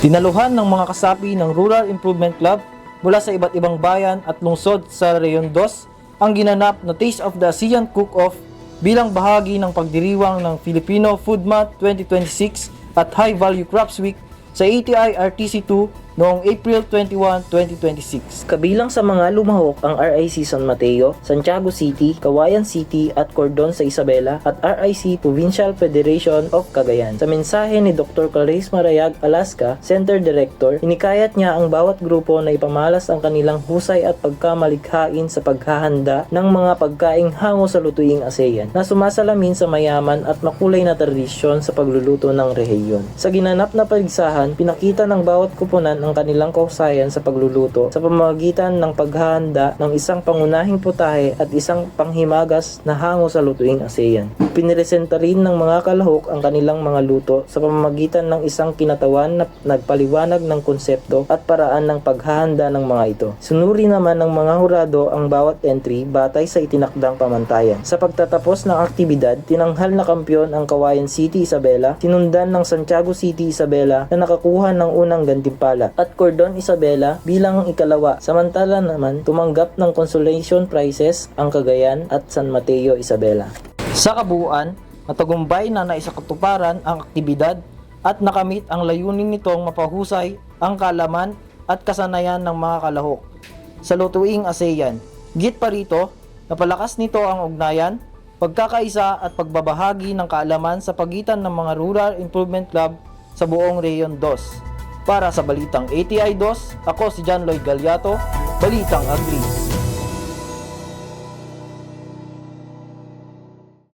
Dinaluhan ng mga kasapi ng Rural Improvement Club mula sa iba't ibang bayan at lungsod sa Reyon 2 ang ginanap na Taste of the ASEAN Cook-Off bilang bahagi ng pagdiriwang ng Filipino Food Month 2026 at High Value Crops Week sa ATI RTC2 noong April 21, 2026. Kabilang sa mga lumahok ang RIC San Mateo, Santiago City, Cauayan City at Cordon sa Isabela at RIC Provincial Federation of Cagayan. Sa mensahe ni Dr. Clarice Marayag Alaska, Center Director, hinikayat niya ang bawat grupo na ipamalas ang kanilang husay at pagkamalikhain sa paghahanda ng mga pagkaing hango sa lutuing ASEAN na sumasalamin sa mayaman at makulay na tradisyon sa pagluluto ng rehiyon. Sa ginanap na paligsahan, pinakita ng bawat kuponan ang kanilang kausayan sa pagluluto sa pamamagitan ng paghahanda ng isang pangunahing putahe at isang panghimagas na hango sa lutuing ASEAN. Piniresenta rin ng mga kalahok ang kanilang mga luto sa pamamagitan ng isang kinatawan na nagpaliwanag ng konsepto at paraan ng paghahanda ng mga ito. Sunuri naman ng mga hurado ang bawat entry batay sa itinakdang pamantayan. Sa pagtatapos ng aktibidad, tinanghal na kampyon ang Cauayan City Isabela, sinundan ng Santiago City Isabela na nakakuha ng unang gantimpala at Cordon Isabela bilang ikalawa. Samantala naman, tumanggap ng consolation prizes ang Cagayan at San Mateo Isabela. Sa kabuuan, matagumpay na naisakatuparan ang aktibidad at nakamit ang layunin nitong mapahusay ang kaalaman at kasanayan ng mga kalahok sa lutuing ASEAN. Git pa rito, napalakas nito ang ugnayan, pagkakaisa at pagbabahagi ng kaalaman sa pagitan ng mga Rural Improvement Club sa buong Reyon 2. Para sa Balitang ATI 2, ako si John Lloyd Galyato, Balitang Agri.